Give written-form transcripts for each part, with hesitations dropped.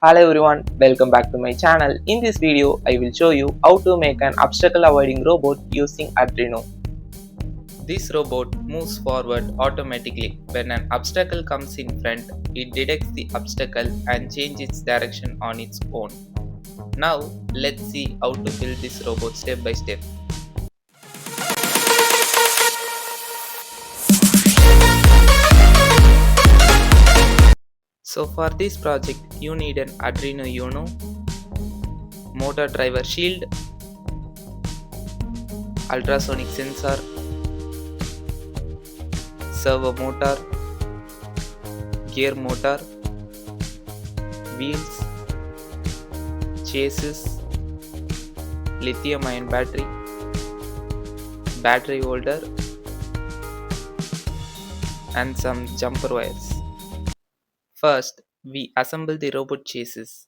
Hello everyone, welcome back to my channel. In this video, I will show you how to make an obstacle avoiding robot using Arduino. This robot moves forward automatically. When an obstacle comes in front, it detects the obstacle and changes its direction on its own. Now, let's see how to build this robot step by step. So for this project, you need an Arduino UNO, motor driver shield, ultrasonic sensor, servo motor, gear motor, wheels, chassis, lithium-ion battery, battery holder, and some jumper wires. First, we assemble the robot chassis.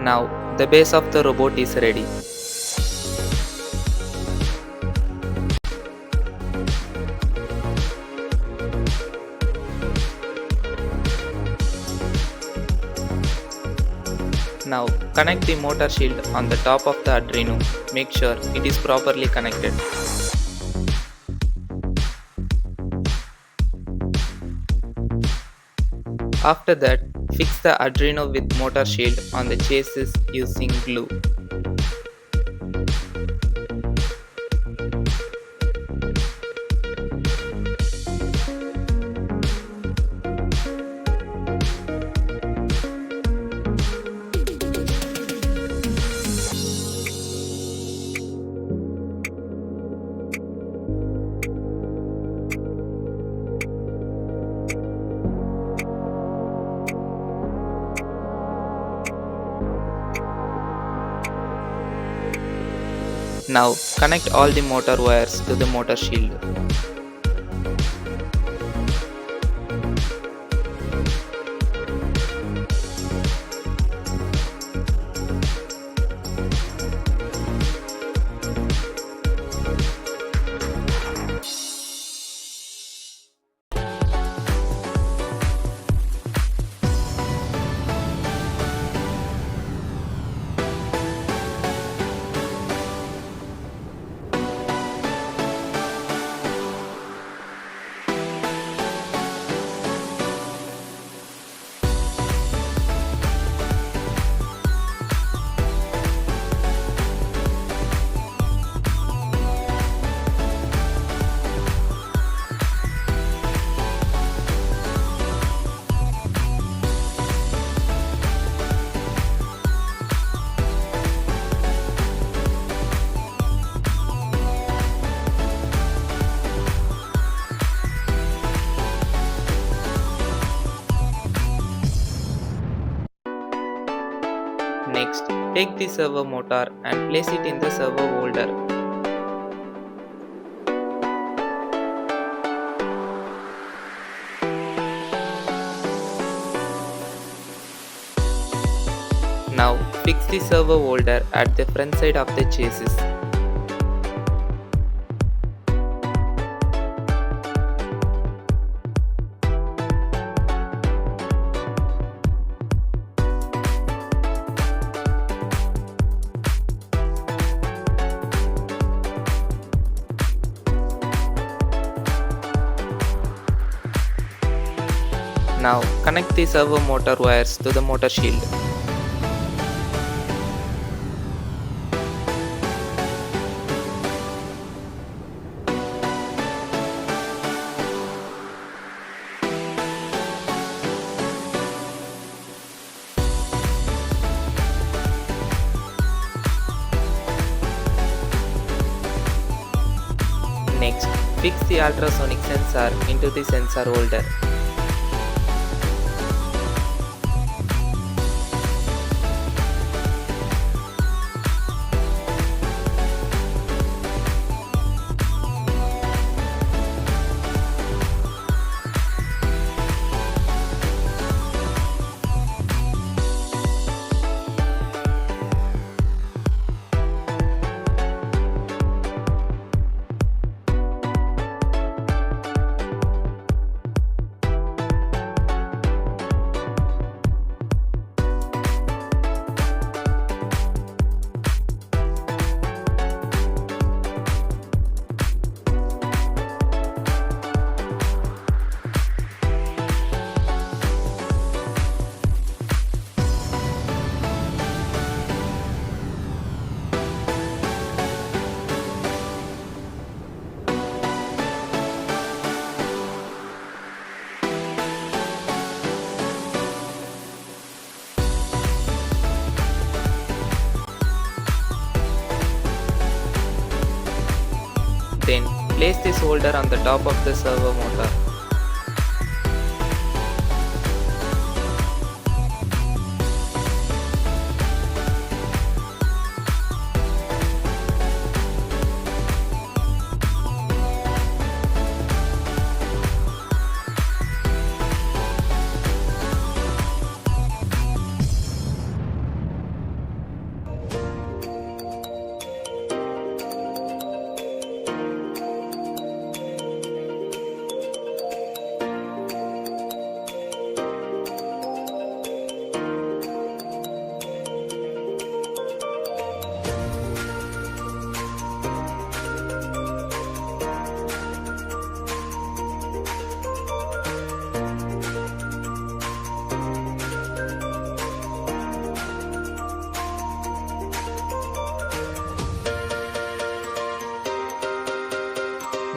Now, the base of the robot is ready. Now, connect the motor shield on the top of the Arduino. Make sure it is properly connected. After that, fix the Arduino with motor shield on the chassis using glue. Now connect all the motor wires to the motor shield. Next, take the servo motor and place it in the servo holder. Now fix the servo holder at the front side of the chassis. Now connect the servo motor wires to the motor shield. Next, fix the ultrasonic sensor into the sensor holder. Then place this holder on the top of the servo motor.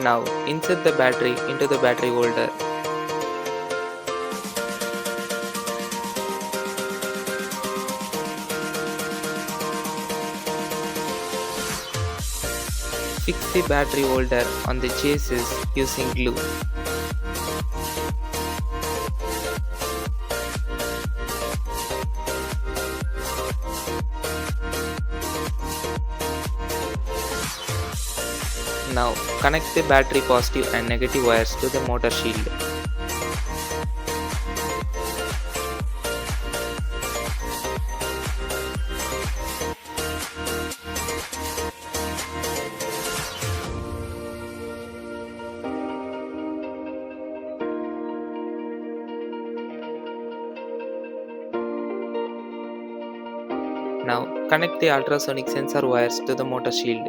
Now insert the battery into the battery holder. Fix the battery holder on the chassis using glue. Now connect the battery positive and negative wires to the motor shield. Now connect the ultrasonic sensor wires to the motor shield.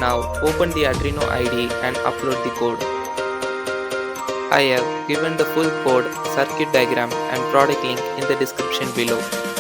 Now open the Arduino IDE and upload the code. I have given the full code, circuit diagram and product link in the description below.